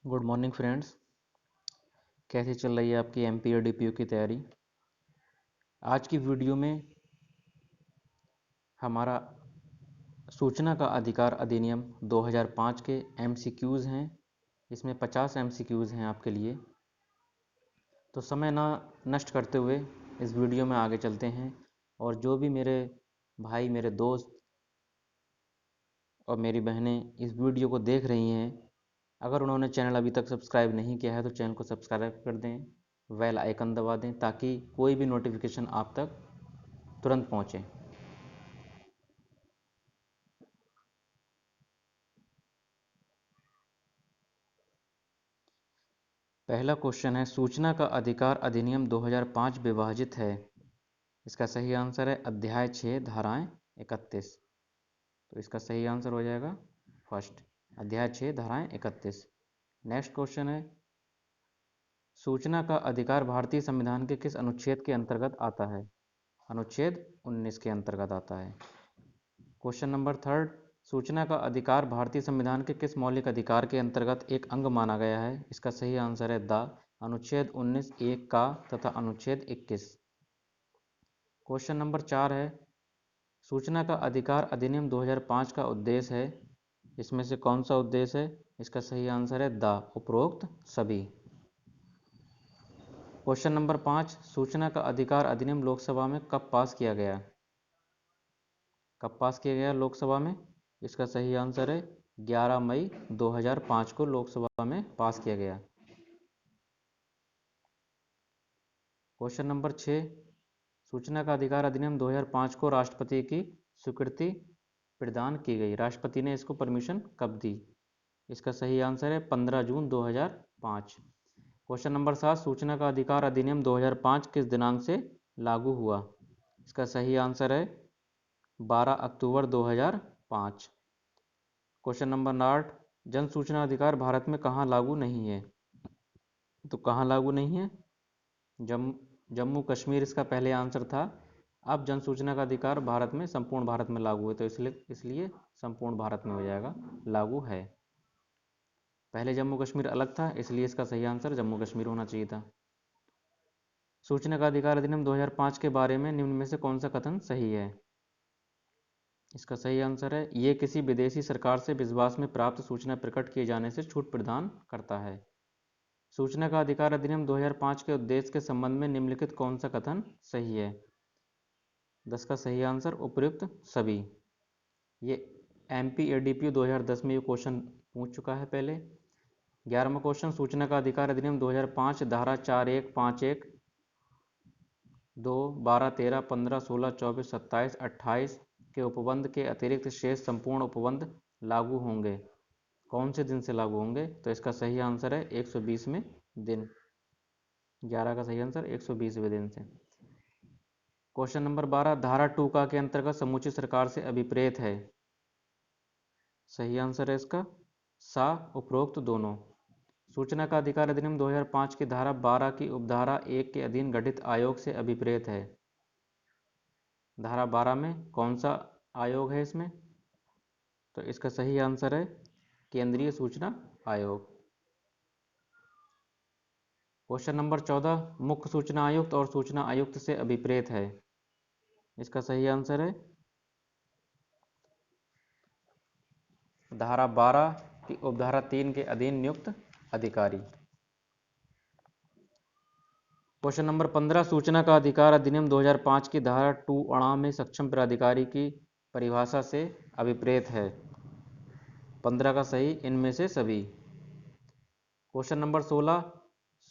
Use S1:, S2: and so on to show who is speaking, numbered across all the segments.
S1: Good morning friends. कैसे चल रही है आपकी एमपी और डीपीयू की तैयारी। आज की वीडियो में हमारा सूचना का अधिकार अधिनियम 2005 के एमसीक्यूज़ हैं। इसमें 50 एमसीक्यूज़ हैं आपके लिए। तो समय ना नष्ट करते हुए इस वीडियो में आगे चलते हैं। और जो भी मेरे भाई, मेरे दोस्त और मेरी बहनें इस वीडियो को देख रही हैं, अगर उन्होंने चैनल अभी तक सब्सक्राइब नहीं किया है तो चैनल को सब्सक्राइब कर दें, बेल आइकन दबा दें ताकि कोई भी नोटिफिकेशन आप तक तुरंत पहुँचे। पहला क्वेश्चन है, सूचना का अधिकार अधिनियम 2005 विभाजित है। इसका सही आंसर है अध्याय 6 धाराएं 31। तो इसका सही आंसर हो जाएगा फर्स्ट, अध्याय 6 धाराएं 31। नेक्स्ट क्वेश्चन है, सूचना का अधिकार भारतीय संविधान के किस अनुच्छेद के अंतर्गत आता है। अनुच्छेद 19 के अंतर्गत आता है। क्वेश्चन नंबर थर्ड, सूचना का अधिकार भारतीय संविधान के किस मौलिक अधिकार के अंतर्गत एक अंग माना गया है। इसका सही आंसर है द अनुच्छेद 19 एक का तथा अनुच्छेद 21। क्वेश्चन नंबर 4 है, सूचना का अधिकार अधिनियम 2005 का उद्देश्य है। इसमें से कौन सा उद्देश्य है। इसका सही आंसर है द उपरोक्त सभी। क्वेश्चन नंबर 5, सूचना का अधिकार अधिनियम लोकसभा में कब पास किया गया। कब पास किया गया लोकसभा में। इसका सही आंसर है 11 मई 2005 को लोकसभा में पास किया गया। क्वेश्चन नंबर 6, सूचना का अधिकार अधिनियम 2005 को राष्ट्रपति की स्वीकृति प्रदान की गई। राष्ट्रपति ने इसको परमिशन कब दी। इसका सही आंसर है 15 जून 2005। क्वेश्चन नंबर 7, सूचना का अधिकार अधिनियम 2005 किस दिनांक से लागू हुआ। इसका सही आंसर है 12 अक्टूबर 2005। क्वेश्चन नंबर 8, जन सूचना अधिकार भारत में कहाँ लागू नहीं है। तो कहाँ लागू नहीं है। जम्मू कश्मीर इसका पहले आंसर था। अब जन सूचना का अधिकार भारत में संपूर्ण भारत में लागू है, तो इसलिए संपूर्ण भारत में हो जाएगा, लागू है। पहले जम्मू कश्मीर अलग था, इसलिए इसका सही आंसर जम्मू कश्मीर होना चाहिए था। सूचना का अधिकार अधिनियम 2005 के बारे में निम्न में से कौन सा कथन सही है। इसका सही आंसर है, ये किसी विदेशी सरकार से विश्वास में प्राप्त सूचना प्रकट किए जाने से छूट प्रदान करता है। सूचना का अधिकार अधिनियम 2005 के उद्देश्य के संबंध में निम्नलिखित कौन सा कथन सही है। 10 का सही आंसर उपयुक्त सभी। ये एमपी एडीपी 2010 में ये क्वेश्चन पूछ चुका है पहले। 11वां क्वेश्चन, सूचना का अधिकार अधिनियम 2005 धारा 41, 51, 2, 12, 13, 15, 16, 24, 27, 28 के उपबंध के अतिरिक्त शेष संपूर्ण उपबंध लागू होंगे। कौन से दिन से लागू होंगे। तो इसका सही आंसर है 120वें दिन। 11 का सही आंसर 120वें दिन से। क्वेश्चन नंबर 12, धारा 2 का के अंतर्गत समूची सरकार से अभिप्रेत है। सही आंसर है इसका सा उपरोक्त दोनों। सूचना का अधिकार अधिनियम 2005 की धारा 12 की उपधारा 1 के अधीन गठित आयोग से अभिप्रेत है। धारा 12 में कौन सा आयोग है इसमें। तो इसका सही आंसर है केंद्रीय सूचना आयोग। क्वेश्चन नंबर 14, मुख्य सूचना आयुक्त और सूचना आयुक्त से अभिप्रेत है। इसका सही आंसर है धारा 12 की उपधारा 3 के अधीन नियुक्त अधिकारी। क्वेश्चन नंबर 15, सूचना का अधिकार अधिनियम 2005 की धारा 2 में सक्षम प्राधिकारी की परिभाषा से अभिप्रेत है। 15 का सही इनमें से सभी। क्वेश्चन नंबर 16,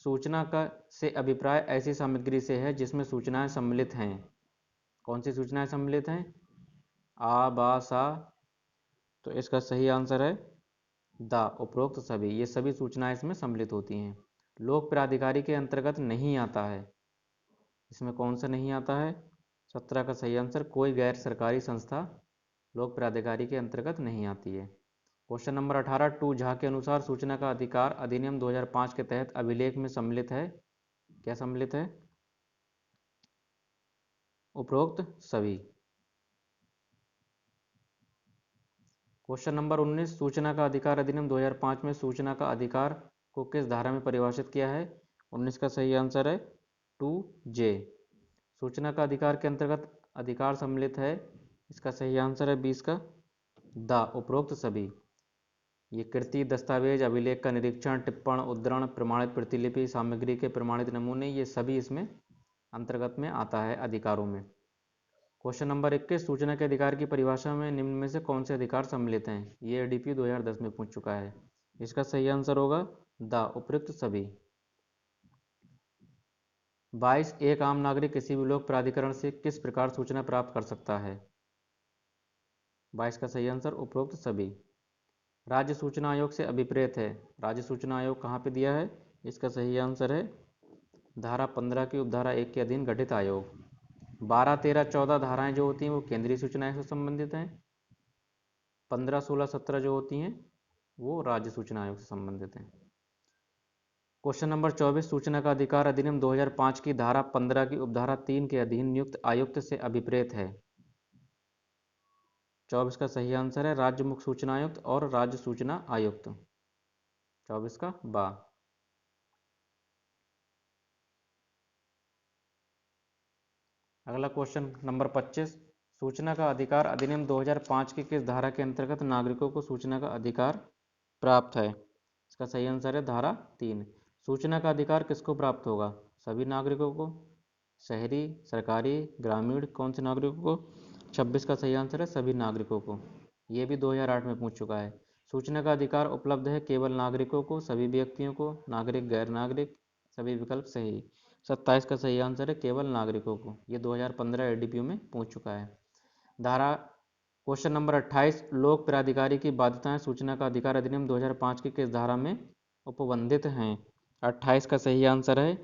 S1: सूचना का से अभिप्राय ऐसी सामग्री से है जिसमें सूचनाएं सम्मिलित हैं। कौन सी सूचनाएं सम्मिलित हैं। आ, बा, सा। तो इसका सही आंसर है द उपरोक्त सभी। ये सभी सूचनाएं इसमें सम्मिलित होती हैं। लोक प्राधिकारी के अंतर्गत नहीं आता है। इसमें कौन सा नहीं आता है। 17 का सही आंसर कोई गैर सरकारी संस्था लोक प्राधिकारी के अंतर्गत नहीं आती है। क्वेश्चन नंबर 18, 2 झा के अनुसार सूचना का अधिकार अधिनियम 2005 के तहत अभिलेख में सम्मिलित है। क्या सम्मिलित है। उपरोक्त सभी। क्वेश्चन नंबर 19, सूचना का अधिकार अधिनियम 2005 में सूचना का अधिकार को किस धारा में परिभाषित किया है? 19 का सही आंसर है 2J। सूचना का अधिकार के अंतर्गत अधिकार सम्मिलित है, इसका सही आंसर है 20 का द उपरोक्त सभी। ये कृति, दस्तावेज, अभिलेख का निरीक्षण, टिप्पण, उद्धरण, प्रमाणित प्रतिलिपि, सामग्री के प्रमाणित नमूने, ये सभी इसमें अंतर्गत में आता है अधिकारों में। क्वेश्चन नंबर 21, सूचना के अधिकार की परिभाषा में निम्न में से कौन से अधिकार सम्मिलित हैं? ये एडीपी 2010 में पूछ चुका है, इसका सही आंसर होगा द उपयुक्त सभी। 22, एक आम नागरिक किसी भी लोक प्राधिकरण से किस प्रकार सूचना प्राप्त कर सकता है? 22 का सही आंसर उपरोक्त सभी। राज्य सूचना आयोग से अभिप्रेत है, राज्य सूचना आयोग कहाँ पे दिया है? इसका सही आंसर है धारा 15 की उपधारा 1 के अधीन गठित आयोग। 12, 13, 14 धाराएं जो होती हैं वो केंद्रीय सूचना आयोग से संबंधित हैं। 15, 16, 17 जो होती हैं वो राज्य सूचना आयोग से संबंधित हैं। क्वेश्चन नंबर 24, सूचना का अधिकार अधिनियम 2005 की धारा 15 की उपधारा 3 के अधीन नियुक्त आयुक्त से अभिप्रेत है। 24 का सही आंसर है राज्य मुख्य सूचना आयुक्त और राज्य सूचना आयुक्त। 24 का बा। अगला क्वेश्चन नंबर 25, सूचना का अधिकार अधिनियम 2005 की किस धारा के अंतर्गत नागरिकों को सूचना का अधिकार प्राप्त है? इसका सही आंसर है धारा 3। सूचना का अधिकार किसको प्राप्त होगा? सभी नागरिकों को, शहरी, सरकारी, ग्रामीण, कौन से नागरिकों को? 26 का सही आंसर है सभी नागरिकों को। ये भी 2008 में पूछ चुका है। सूचना का अधिकार उपलब्ध है केवल नागरिकों को, सभी व्यक्तियों को, नागरिक, गैर नागरिक, सभी विकल्प सही। 27 का सही आंसर है केवल नागरिकों को। ये 2015 एडीपीयू में पूछ चुका है। धारा क्वेश्चन नंबर 28, लोक प्राधिकारी की बाध्यताएं सूचना का अधिकार अधिनियम 2005 की किस धारा में उपबंधित हैं? 28 का सही आंसर है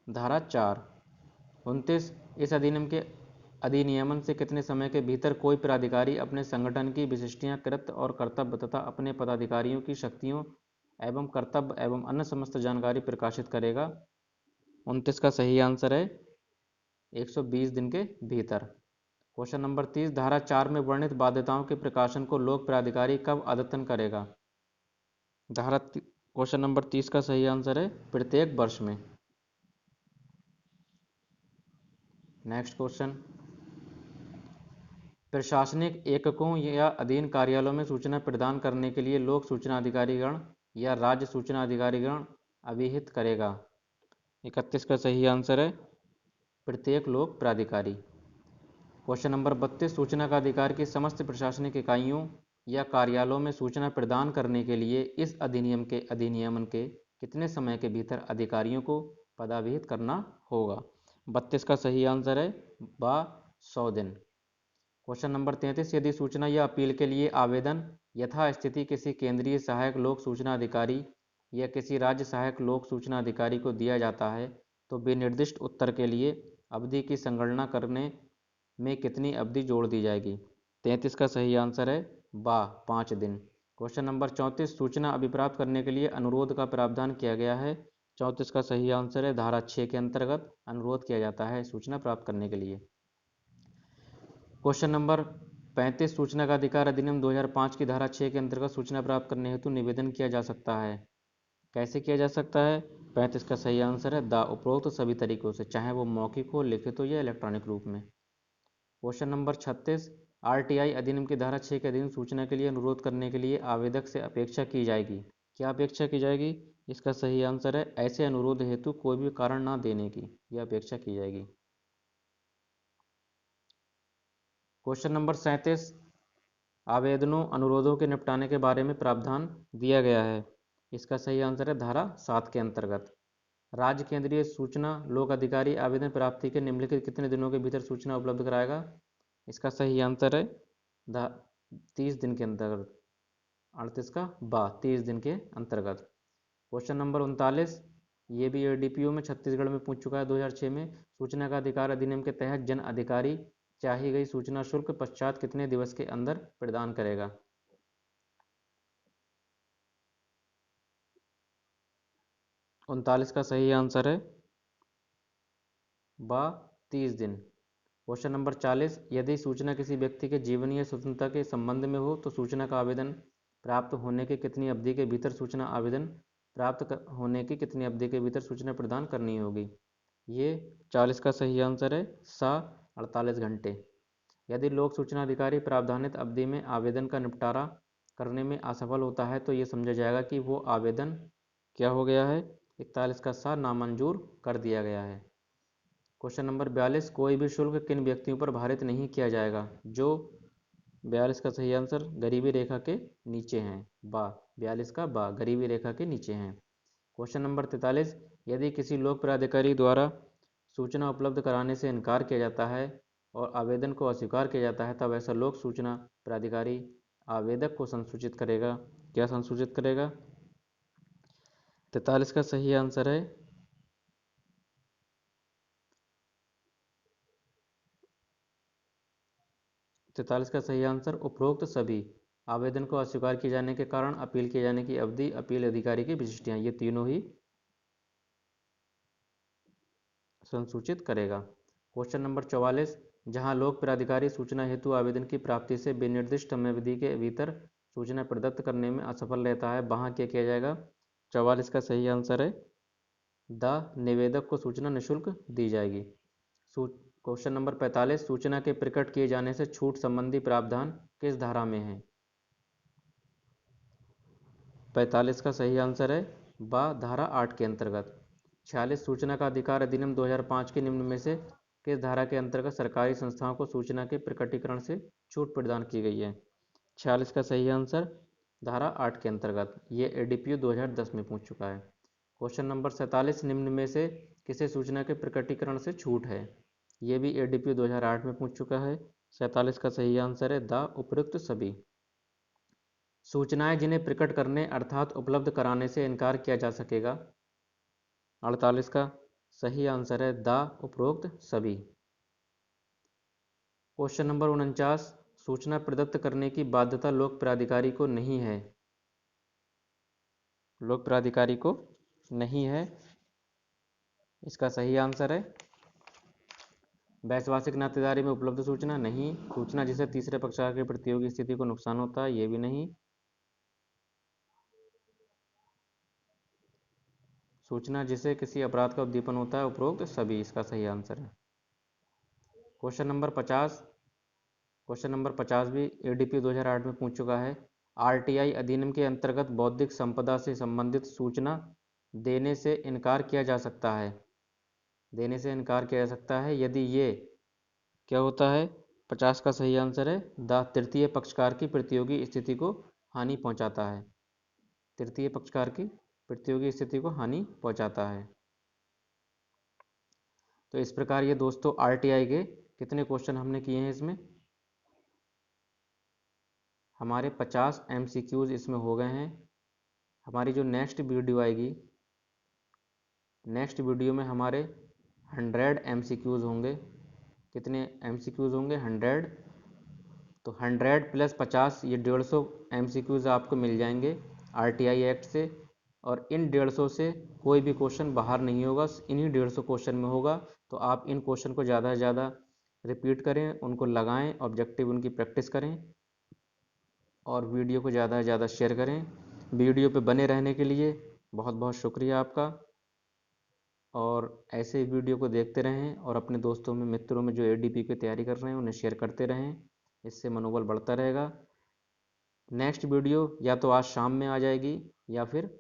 S1: धारा 4। 29, इस अधिनियम के अधिनियमन से कितने समय के भीतर कोई प्राधिकारी अपने संगठन की विशिष्टियां, कृत्य और कर्तव्य तथा अपने पदाधिकारियों की शक्तियों एवं कर्तव्य एवं अन्य समस्त जानकारी प्रकाशित करेगा? 29 का सही आंसर है 120 दिन के भीतर। क्वेश्चन नंबर 30, धारा 4 में वर्णित बाध्यताओं के प्रकाशन को लोक प्राधिकारी कब अद्यतन करेगा? क्वेश्चन नंबर 30 का सही आंसर है प्रत्येक वर्ष में। नेक्स्ट क्वेश्चन, प्रशासनिक एककों या अधीन कार्यालयों में सूचना प्रदान करने के लिए लोक सूचना अधिकारीगण या राज्य सूचना अधिकारीगण अभिहित करेगा? 31 का सही आंसर है प्रत्येक लोक प्राधिकारी। क्वेश्चन नंबर 32, सूचना का अधिकार की समस्त प्रशासनिक इकाइयों या कार्यालयों में सूचना प्रदान करने के लिए इस अधिनियम के अधिनियमन के कितने समय के भीतर अधिकारियों को पदाभिहित करना होगा? 32 का सही आंसर है 100 दिन। क्वेश्चन नंबर 33, यदि सूचना या अपील के लिए आवेदन यथास्थिति किसी केंद्रीय सहायक लोक सूचना अधिकारी या किसी राज्य सहायक लोक सूचना अधिकारी को दिया जाता है तो विनिर्दिष्ट उत्तर के लिए अवधि की संगणना करने में कितनी अवधि जोड़ दी जाएगी? 33 का सही आंसर है 5 दिन। क्वेश्चन नंबर 34, सूचना अभिप्राप्त करने के लिए अनुरोध का प्रावधान किया गया है? 34 का सही आंसर है धारा 6 के अंतर्गत अनुरोध किया जाता है सूचना प्राप्त करने के लिए। क्वेश्चन नंबर 35, सूचना का अधिकार अधिनियम 2005 की धारा 6 के अंतर्गत सूचना प्राप्त करने हेतु निवेदन किया जा सकता है, कैसे किया जा सकता है? 35 का सही आंसर है द उपरोक्त सभी तरीकों से, चाहे वो मौखिक हो, लिखित हो या इलेक्ट्रॉनिक रूप में। क्वेश्चन नंबर 36, आरटीआई अधिनियम की धारा 6 के अधीन सूचना के लिए अनुरोध करने के लिए आवेदक से अपेक्षा की जाएगी, क्या अपेक्षा की जाएगी? इसका सही आंसर है ऐसे अनुरोध हेतु कोई भी कारण ना देने की यह अपेक्षा की जाएगी। क्वेश्चन नंबर 37, आवेदनों अनुरोधों के निपटाने के बारे में प्रावधान दिया गया है, इसका सही आंसर है धारा 7 के अंतर्गत। राज्य केंद्रीय सूचना लोक अधिकारी आवेदन प्राप्ति के निम्नलिखित कितने दिनों के भीतर सूचना उपलब्ध कराएगा? इसका सही आंसर है 30 दिन के अंतर्गत। 38 का 30 दिन के अंतर्गत। क्वेश्चन नंबर 39, ये भी एडीपीयू में छत्तीसगढ़ में पूछ चुका है 2006 में। सूचना का अधिकार अधिनियम के तहत जन अधिकारी चाही गई सूचना शुल्क पश्चात कितने दिवस के अंदर प्रदान करेगा? 39 का सही आंसर है 30 दिन। क्वेश्चन नंबर 40, यदि सूचना किसी व्यक्ति के जीवन या स्वतंत्रता के संबंध में हो तो सूचना का आवेदन प्राप्त होने के कितनी अवधि के भीतर सूचना आवेदन होने की कितनी अवधि के भीतर सूचना प्रदान करनी होगी। ये 40 का सही आंसर है, सा 48 घंटे। यदि लोक सूचना अधिकारी प्रावधानित अवधि में आवेदन का निपटारा करने में असफल होता है तो ये समझा जाएगा कि वो आवेदन क्या हो गया है, 41 का सा नामंजूर कर दिया गया है। क्वेश्चन नंबर 42, कोई भी शुल्क किन व्यक्तियों पर भारित नहीं किया जाएगा जो 42 का सही आंसर गरीबी रेखा के नीचे हैं, बा 42 का बा गरीबी रेखा के नीचे हैं। क्वेश्चन नंबर 43, यदि किसी लोक प्राधिकारी द्वारा सूचना उपलब्ध कराने से इनकार किया जाता है और आवेदन को अस्वीकार किया जाता है तब ऐसा लोक सूचना प्राधिकारी आवेदक को संसूचित करेगा। क्या संसूचित करेगा? 43 का सही आंसर है 43 का सही आंसर उपरोक्त सभी आवेदन को अस्वीकार किए जाने के कारण, अपील किए जाने की अवधि, अपील अधिकारी की विशिष्टियां, ये तीनों ही संसूचित करेगा। क्वेश्चन नंबर 44, जहां लोक प्राधिकारी सूचना हेतु आवेदन की प्राप्ति से विनिर्दिष्ट समयावधि के भीतर सूचना प्रदत्त करने में असफल रहता है वहां क्या किया जाएगा। 44 का सही आंसर है द निवेदक को सूचना निःशुल्क दी जाएगी। क्वेश्चन नंबर 45, सूचना के प्रकट किए जाने से छूट संबंधी प्रावधान किस धारा में है। 45 का सही आंसर है बा धारा 8 के अंतर्गत। 46, सूचना का अधिकार अधिनियम 2005 के निम्न में से किस धारा के अंतर्गत सरकारी संस्थाओं को सूचना के प्रकटीकरण से छूट प्रदान की गई है। 46 का सही आंसर धारा 8 के अंतर्गत। ये एडीपीयू 2010 में पूछ चुका है। क्वेश्चन नंबर 47, निम्न में से किसे सूचना के प्रकटीकरण से छूट है। ये भी एडीपीयू 2008 में पूछ चुका है। 47 का सही आंसर है द उपयुक्त सभी सूचनाएं जिन्हें प्रकट करने अर्थात उपलब्ध कराने से इनकार किया जा सकेगा। 48 का सही आंसर है द उपरोक्त सभी। क्वेश्चन नंबर 49, सूचना प्रदत्त करने की बाध्यता लोक प्राधिकारी को नहीं है। लोक प्राधिकारी को नहीं है, इसका सही आंसर है वैश्वासिक नातेदारी में उपलब्ध सूचना नहीं। सूचना जिसे तीसरे पक्षकार की प्रतियोगी स्थिति को नुकसान होता है, ये भी नहीं। सूचना जिसे किसी अपराध का उद्दीपन होता है, उपरोक्त सभी, इसका सही आंसर है। क्वेश्चन नंबर 50, क्वेश्चन नंबर 50 भी एडीपी 2008 में पूछ चुका है। आरटीआई अधिनियम के अंतर्गत बौद्धिक संपदा से संबंधित सूचना देने से इनकार किया जा सकता है। देने से इनकार किया जा सकता है यदि ये क्या होता है। 50 का सही आंसर है द तृतीय पक्षकार की प्रतियोगी स्थिति को हानि पहुंचाता है। तृतीय पक्षकार की प्रतियोगी स्थिति को हानि पहुंचाता है। तो इस प्रकार ये दोस्तों आरटीआई के कितने क्वेश्चन हमने किए हैं, इसमें हमारे 50 एमसीक्यूज इसमें हो गए हैं। हमारी जो नेक्स्ट वीडियो आएगी, नेक्स्ट वीडियो में हमारे 100 एमसीक्यूज होंगे। कितने एमसीक्यूज होंगे? 100। तो 100 प्लस 50, ये 150 एमसीक्यूज आपको मिल जाएंगे आरटीआई एक्ट से। और इन 150 से कोई भी क्वेश्चन बाहर नहीं होगा, इन्हीं 150 क्वेश्चन में होगा। तो आप इन क्वेश्चन को ज़्यादा से ज़्यादा रिपीट करें, उनको लगाएं, ऑब्जेक्टिव उनकी प्रैक्टिस करें और वीडियो को ज़्यादा से ज़्यादा शेयर करें। वीडियो पे बने रहने के लिए बहुत बहुत शुक्रिया आपका। और ऐसे ही वीडियो को देखते रहें और अपने दोस्तों में, मित्रों में जो एडीपी की तैयारी कर रहे हैं उन्हें शेयर करते रहें, इससे मनोबल बढ़ता रहेगा। नेक्स्ट वीडियो या तो आज शाम में आ जाएगी या फिर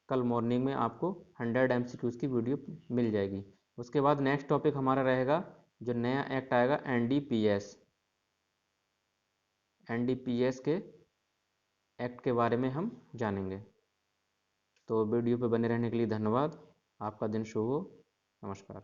S1: कल मॉर्निंग में आपको 100 एमसीक्यूज़ की वीडियो मिल जाएगी। उसके बाद नेक्स्ट टॉपिक हमारा रहेगा जो नया एक्ट आएगा एनडीपीएस। एनडीपीएस के एक्ट के बारे में हम जानेंगे। तो वीडियो पे बने रहने के लिए धन्यवाद। आपका दिन शुभ हो। नमस्कार।